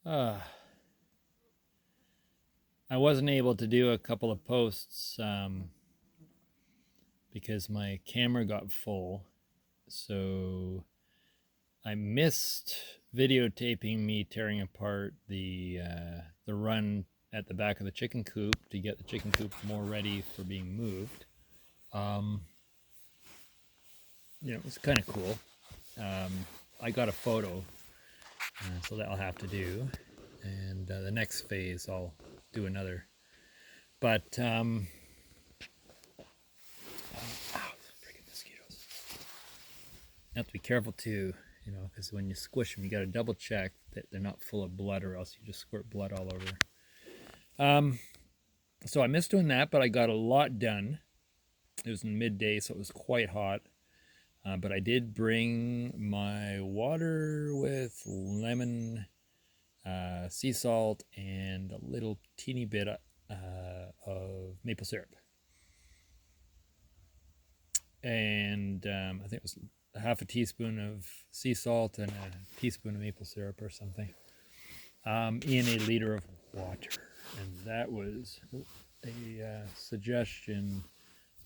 Uh, I wasn't able to do a couple of posts because my camera got full. So I missed videotaping me tearing apart the run at the back of the chicken coop to get the chicken coop more ready for being moved. Um, it was kind of cool. I got a photo, so that I'll have to do. And the next phase, I'll do another. But freaking mosquitoes! You have to be careful too, because when you squish them, you got to double check that they're not full of blood, or else you just squirt blood all over. So I missed doing that, but I got a lot done. It was in midday, so it was quite hot. But I did bring my water with lemon, sea salt, and a little teeny bit of maple syrup. And I think it was half a teaspoon of sea salt and a teaspoon of maple syrup or something in a liter of water. And that was a suggestion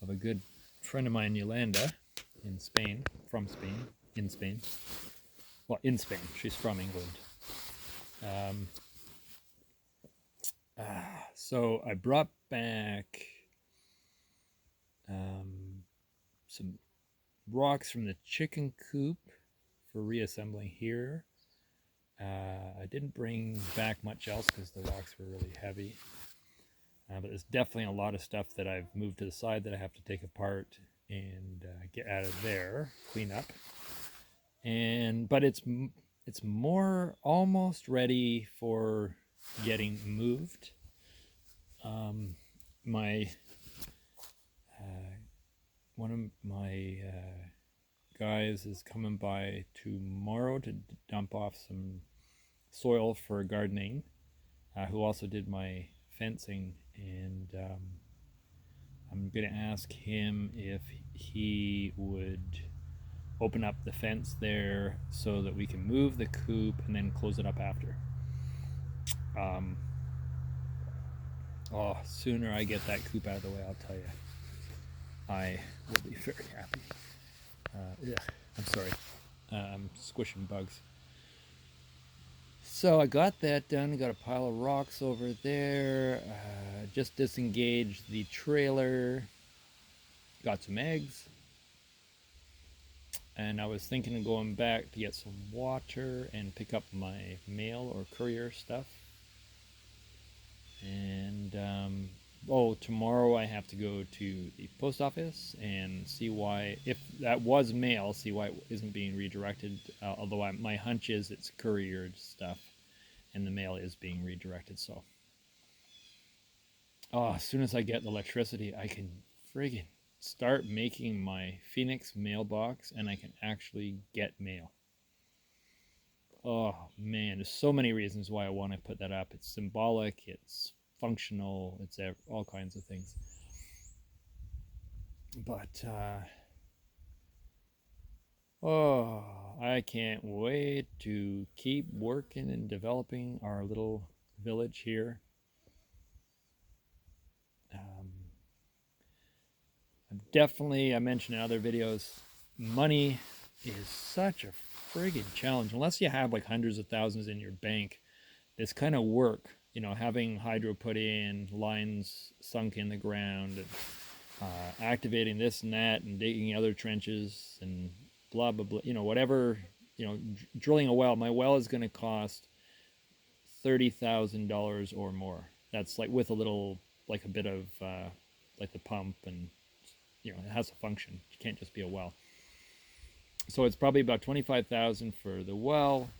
of a good friend of mine, Yolanda, in Spain, from Spain, in Spain. Well, in Spain. She's from England. So I brought back some rocks from the chicken coop for reassembling here. I didn't bring back much else because the rocks were really heavy. But there's definitely a lot of stuff that I've moved to the side that I have to take apart and get out of there, clean up. But it's more almost ready for getting moved. My one of my guys is coming by tomorrow to dump off some soil for gardening, who also did my fencing, and I'm going to ask him if he would open up the fence there so that we can move the coop and then close it up after. Sooner I get that coop out of the way, I'll tell you, I will be very happy. I'm sorry. I'm squishing bugs. So I got that done. Got a pile of rocks over there. Just disengaged the trailer. Got some eggs. And I was thinking of going back to get some water and pick up my mail or courier stuff. And tomorrow I have to go to the post office and see why, if that was mail, see why it isn't being redirected. Although my hunch is it's couriered stuff, and the mail is being redirected. So, as soon as I get the electricity, I can friggin' start making my Phoenix mailbox, and I can actually get mail. Oh man, there's so many reasons why I want to put that up. It's symbolic, it's functional, it's all kinds of things. But I can't wait to keep working and developing our little village here. I mentioned in other videos, money is such a friggin' challenge. Unless you have like hundreds of thousands in your bank, this kind of work, having hydro put in, lines sunk in the ground, and activating this and that, and digging other trenches, and blah, blah, blah, whatever, drilling a well. My well is going to cost $30,000 or more. That's like with a little, like a bit of, like the pump, and it has a function. It can't just be a well. So it's probably about $25,000 for the well.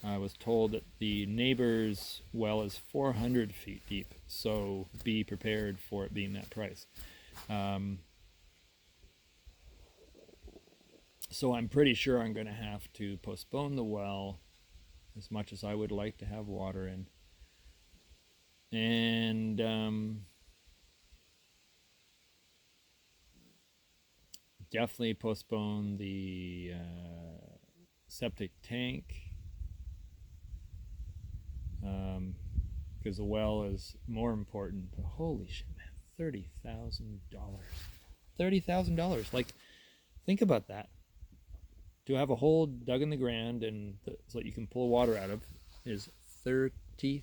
I was told that the neighbor's well is 400 feet deep, so be prepared for it being that price. So I'm pretty sure I'm going to have to postpone the well, as much as I would like to have water in. And definitely postpone the septic tank. because the well is more important. But holy shit, man, $30,000. $30,000. Like, think about that. To have a hole dug in the ground and so that you can pull water out of is $30,000.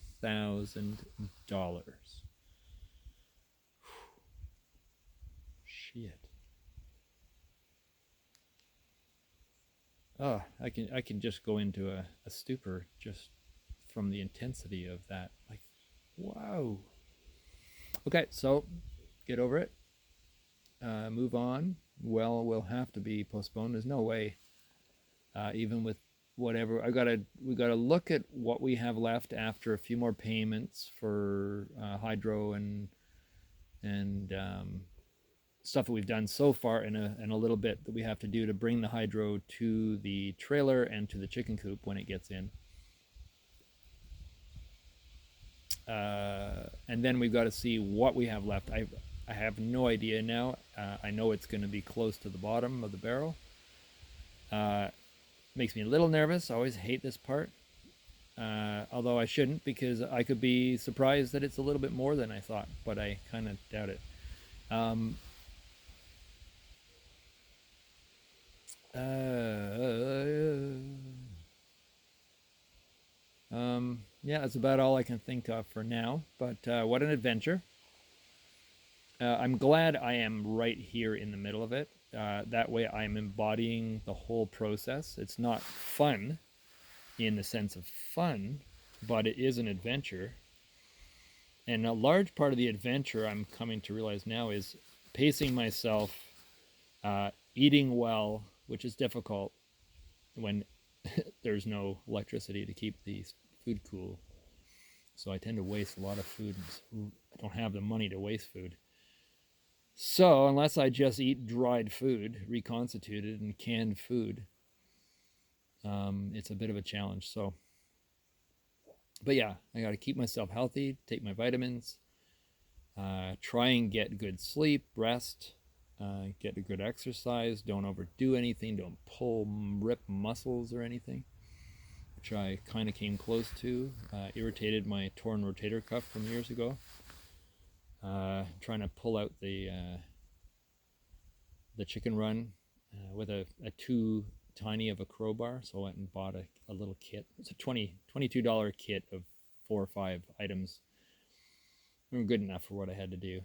Shit. Oh, I can just go into a stupor just from the intensity of that. Like, wow. Okay, so get over it. Move on. Well, will have to be postponed. There's no way, even with whatever. We gotta look at what we have left after a few more payments for hydro and stuff that we've done so far, and a little bit that we have to do to bring the hydro to the trailer and to the chicken coop when it gets in. And then we've got to see what we have left. I have no idea now. I know it's going to be close to the bottom of the barrel. Makes me a little nervous. I always hate this part. Although I shouldn't, because I could be surprised that it's a little bit more than I thought, but I kind of doubt it. Yeah, that's about all I can think of for now, but what an adventure. I'm glad I am right here in the middle of it. That way I'm embodying the whole process. It's not fun in the sense of fun, but it is an adventure. And a large part of the adventure, I'm coming to realize now, is pacing myself, eating well, which is difficult when there's no electricity to keep the food cool. So I tend to waste a lot of food. I don't have the money to waste food. So unless I just eat dried food, reconstituted and canned food, it's a bit of a challenge. So, but yeah, I got to keep myself healthy, take my vitamins, try and get good sleep, rest, get a good exercise, don't overdo anything, don't rip muscles or anything, which I kind of came close to. Irritated my torn rotator cuff from years ago. Trying to pull out the chicken run with a too tiny of a crowbar, so I went and bought a little kit. It's a $22 kit of 4 or 5 items. They were good enough for what I had to do.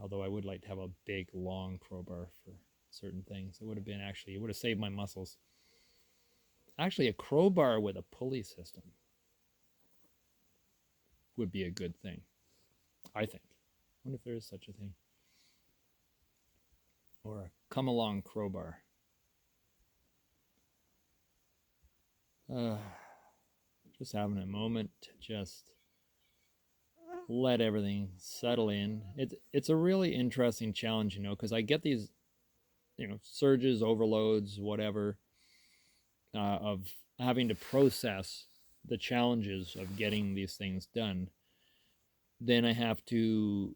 Although I would like to have a big, long crowbar for certain things. It would have saved my muscles. Actually, a crowbar with a pulley system would be a good thing, I think. I wonder if there is such a thing. Or a come-along crowbar. Just having a moment to just let everything settle in. It's a really interesting challenge, because I get these, surges, overloads, whatever, of having to process the challenges of getting these things done. Then I have to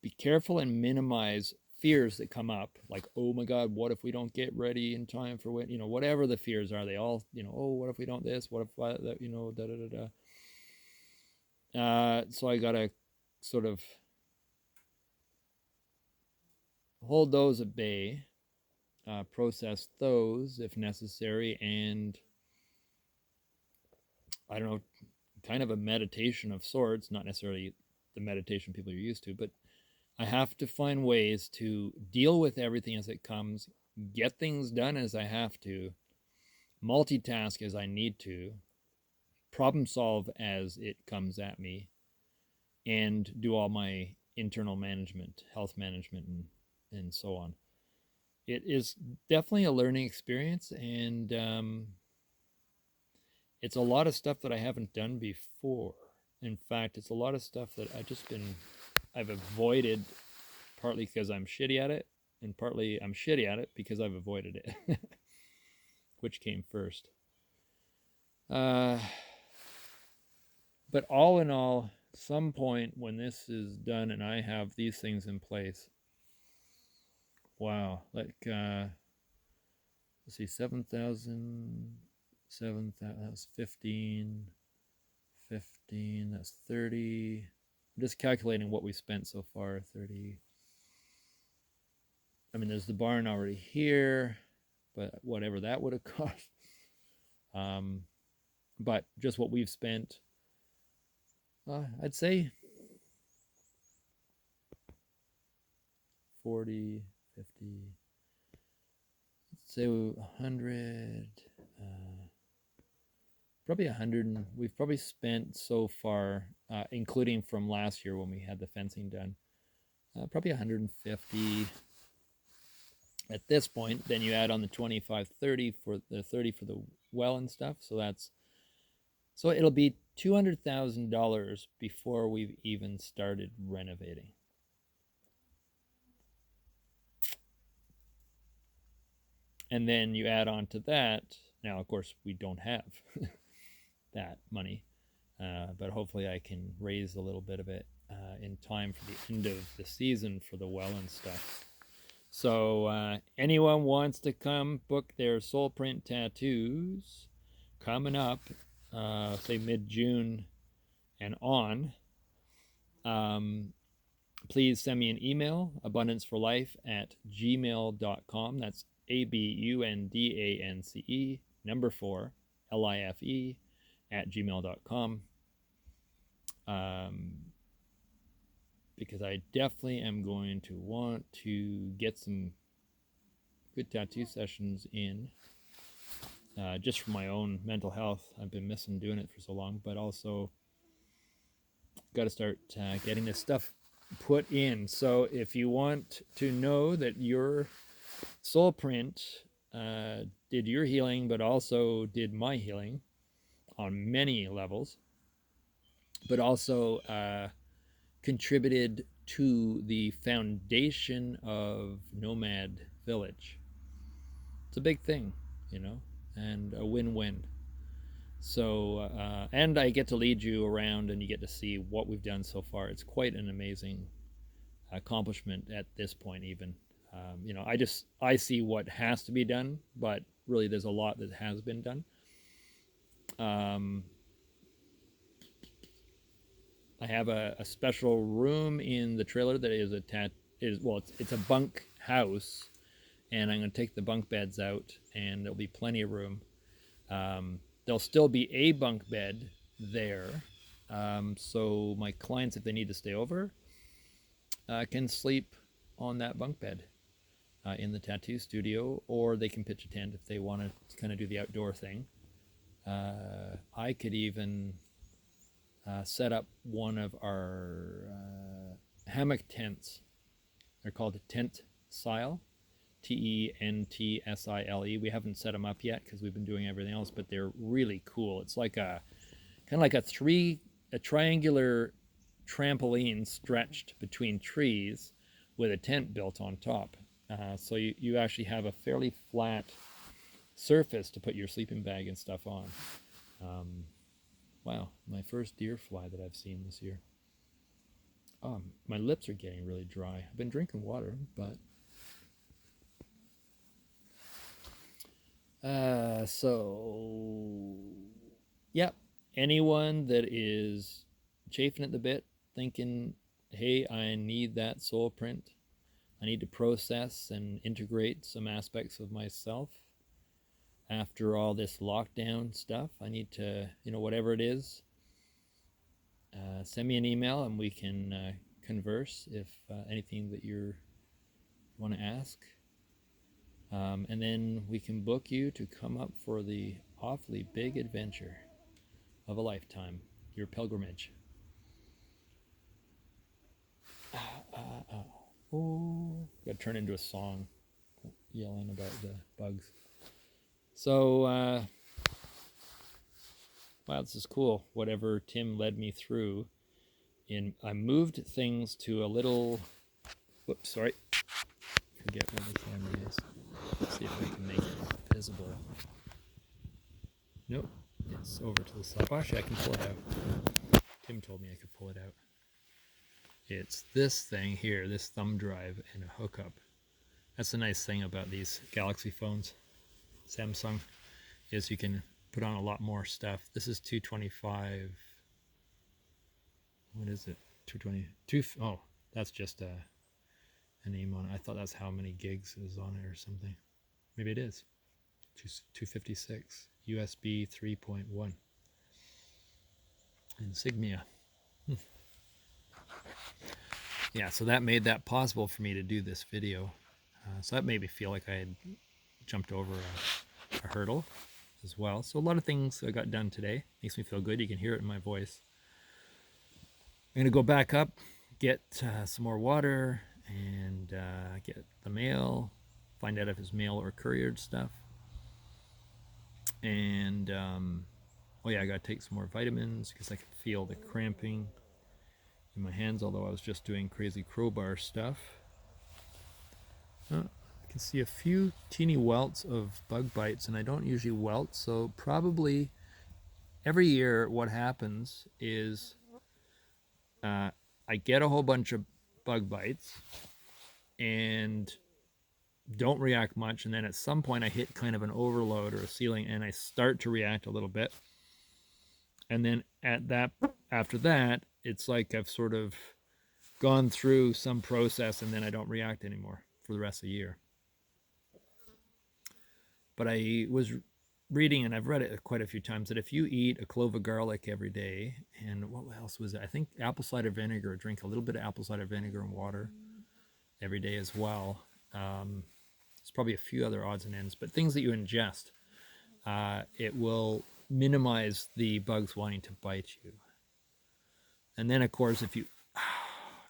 be careful and minimize fears that come up, like, oh my God, what if we don't get ready in time for when, whatever the fears are, they all, oh, what if we don't this, what if that, da da da da. So I gotta sort of hold those at bay, process those if necessary, and I don't know, kind of a meditation of sorts, not necessarily the meditation people are used to, but I have to find ways to deal with everything as it comes, get things done as I have to, multitask as I need to, problem solve as it comes at me, and do all my internal management, health management, and so on. It is definitely a learning experience, and it's a lot of stuff that I haven't done before. In fact, it's a lot of stuff that I've avoided, partly because I'm shitty at it, and partly I'm shitty at it because I've avoided it. Which came first? But all in all, some point when this is done and I have these things in place, wow, like, let's see, 7,000, that was 15, 15, that's 30. I'm just calculating what we spent so far. 30. I mean, there's the barn already here, but whatever that would have cost. But just what we've spent, I'd say 40, 50, let's say 100, probably 100. We've probably spent so far, including from last year when we had the fencing done, probably 150 at this point. Then you add on the 25, 30 for the 30 for the well and stuff. So it'll be $200,000 before we've even started renovating. And then you add on to that. Now, of course, we don't have that money, but hopefully I can raise a little bit of it in time for the end of the season for the well and stuff. So anyone wants to come book their soul print tattoos coming up, say mid-June and on, please send me an email, abundanceforlife@gmail.com. That's ABUNDANCE, number 4, LIFE, @gmail.com. Because I definitely am going to want to get some good tattoo sessions in, just for my own mental health. I've been missing doing it for so long, but also got to start getting this stuff put in. So if you want to know that your soul print did your healing, but also did my healing on many levels, but also contributed to the foundation of Nomad Village. It's a big thing, and a win-win. So, and I get to lead you around and you get to see what we've done so far. It's quite an amazing accomplishment at this point, even. I see what has to be done, but really there's a lot that has been done. I have a special room in the trailer that is it's a bunk house, and I'm going to take the bunk beds out, and there'll be plenty of room. There'll still be a bunk bed there, so my clients, if they need to stay over, can sleep on that bunk bed in the tattoo studio, or they can pitch a tent if they want to kind of do the outdoor thing. I could even set up one of our hammock tents. They're called a tent sile, TENTSILE. We haven't set them up yet because we've been doing everything else, but they're really cool. It's like a triangular trampoline stretched between trees with a tent built on top. So you actually have a fairly flat surface to put your sleeping bag and stuff on. Wow, my first deer fly that I've seen this year. My lips are getting really dry. I've been drinking water, but yep. Anyone that is chafing at the bit, thinking, hey, I need that soul print. I need to process and integrate some aspects of myself after all this lockdown stuff. I need to, whatever it is, send me an email and we can converse if anything that you want to ask. And then we can book you to come up for the awfully big adventure of a lifetime, your pilgrimage. Oh, got to turn into a song yelling about the bugs. So, wow, this is cool. Whatever Tim led me through. I moved things to a little, whoops, sorry. Forget where the camera is. Let's see if I can make it visible. Nope, it's over to the side. Actually, I can pull it out. Tim told me I could pull it out. It's this thing here, this thumb drive and a hookup. That's the nice thing about these Galaxy phones, Samsung, is you can put on a lot more stuff. This is 225 What is it? 220. Oh, that's just a name on it. I thought that's how many gigs is on it or something. Maybe it is. 256. USB 3.1. Insignia. Yeah, so that made that possible for me to do this video. So that made me feel like I had jumped over a hurdle as well. So a lot of things I got done today. Makes me feel good. You can hear it in my voice. I'm going to go back up, get some more water, and get the mail, find out if it's mail or couriered stuff. And, oh yeah, I got to take some more vitamins because I can feel the cramping in my hands, although I was just doing crazy crowbar stuff. I can see a few teeny welts of bug bites, and I don't usually welt, so probably every year what happens is I get a whole bunch of bug bites and don't react much, and then at some point I hit kind of an overload or a ceiling and I start to react a little bit, and then after that it's like I've sort of gone through some process and then I don't react anymore for the rest of the year. But I was reading, and I've read it quite a few times, that if you eat a clove of garlic every day, and what else was it? I think apple cider vinegar, drink a little bit of apple cider vinegar and water every day as well. There's probably a few other odds and ends, but things that you ingest, it will minimize the bugs wanting to bite you. And then, of course, if you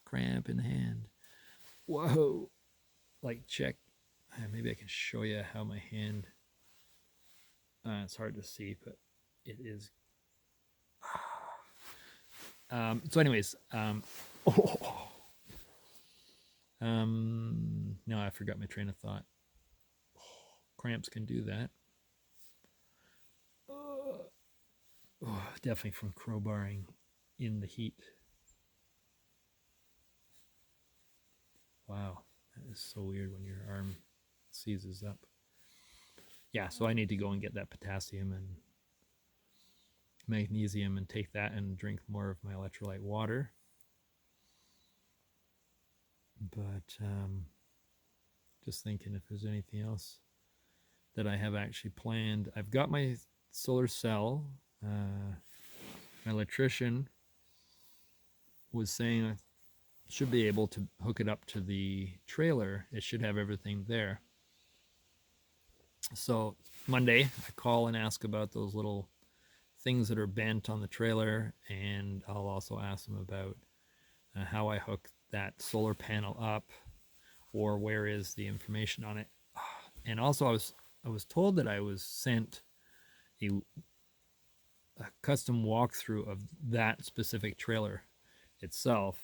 cramp in the hand, whoa, like check, maybe I can show you how my hand, it's hard to see, but it is. So anyways, no, I forgot my train of thought. Cramps can do that. Definitely from crowbarring in the heat. Wow, that is so weird when your arm seizes up. Yeah, so I need to go and get that potassium and magnesium and take that and drink more of my electrolyte water. But just thinking if there's anything else that I have actually planned. I've got my solar cell. My electrician was saying I should be able to hook it up to the trailer. It should have everything there. So Monday, I call and ask about those little things that are bent on the trailer, and I'll also ask them about how I hook that solar panel up, or where is the information on it. And also I was told that I was sent a custom walkthrough of that specific trailer itself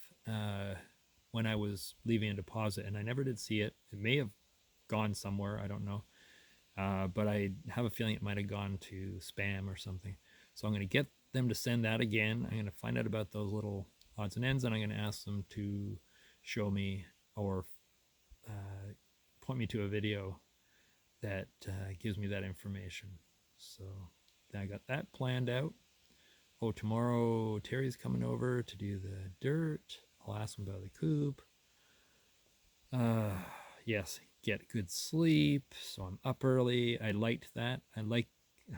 when I was leaving a deposit, and I never did see it. It may have gone somewhere, I don't know, but I have a feeling it might have gone to spam or something. So I'm going to get them to send that again. I'm going to find out about those little odds and ends, and I'm going to ask them to show me or point me to a video that gives me that information. So I got that planned out. Oh, tomorrow Terry's coming over to do the dirt. I'll ask him about the coop. Yes, get good sleep. So I'm up early. I liked that. I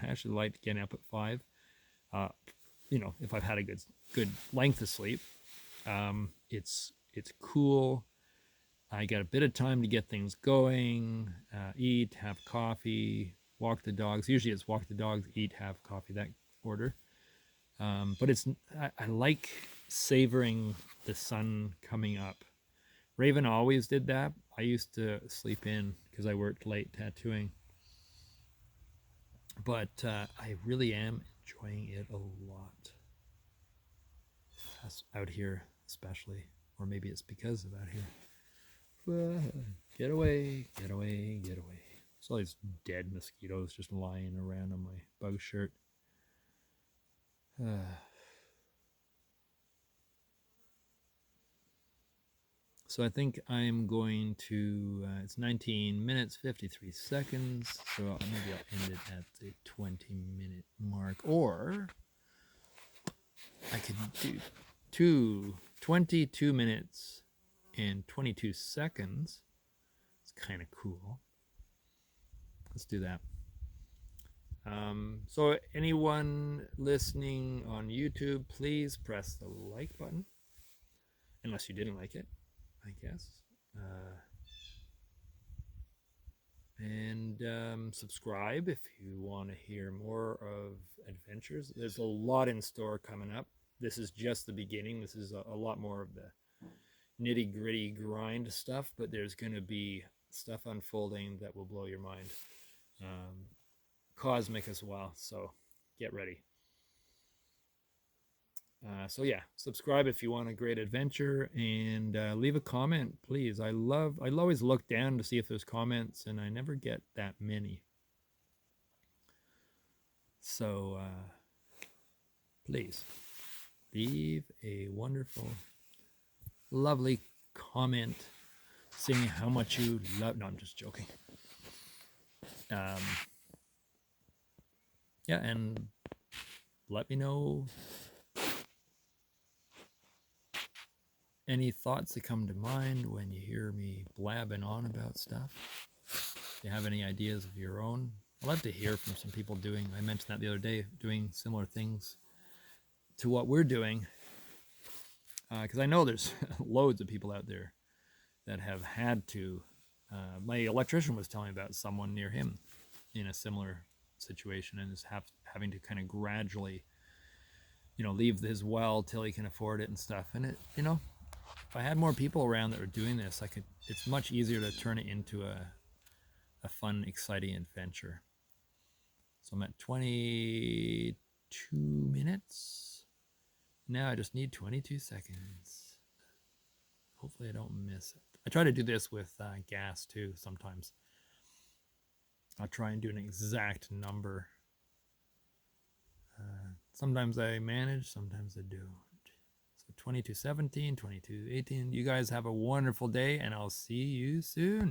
actually liked getting up at 5. You know, if I've had a good length of sleep. It's cool. I got a bit of time to get things going, eat, have coffee, walk the dogs. Usually it's walk the dogs, eat, have coffee, that order. But I like savoring the sun coming up. Raven always did that. I used to sleep in because I worked late tattooing. But I really am enjoying it a lot. Out here especially. Or maybe it's because of out here. Get away, get away, get away. There's all these dead mosquitoes just lying around on my bug shirt. So I think I'm going to, it's 19 minutes, 53 seconds. So maybe I'll end it at the 20-minute mark. Or I could do 22 minutes and 22 seconds. It's kind of cool. Let's do that. So anyone listening on YouTube, please press the like button. Unless you didn't like it, I guess. And subscribe if you want to hear more of adventures. There's a lot in store coming up. This is just the beginning. This is a lot more of the nitty gritty grind stuff, but there's going to be stuff unfolding that will blow your mind. Cosmic as well, so get ready. So yeah, subscribe if you want a great adventure, and leave a comment, please. I'll always look down to see if there's comments, and I never get that many. So please leave a wonderful, lovely comment saying how much you love. No, I'm just joking. Yeah, and let me know any thoughts that come to mind when you hear me blabbing on about stuff. If you have any ideas of your own, I'd love to hear from some people doing, I mentioned that the other day, doing similar things to what we're doing. Because I know there's loads of people out there that have had to. My electrician was telling me about someone near him in a similar situation, and is having to kind of gradually, leave his well till he can afford it and stuff. And it, if I had more people around that were doing this, it's much easier to turn it into a fun, exciting adventure. So I'm at 22 minutes. Now I just need 22 seconds. Hopefully I don't miss it. I try to do this with gas too sometimes. I'll try and do an exact number. Sometimes I manage, sometimes I don't. So 22:17, 22:18. You guys have a wonderful day, and I'll see you soon.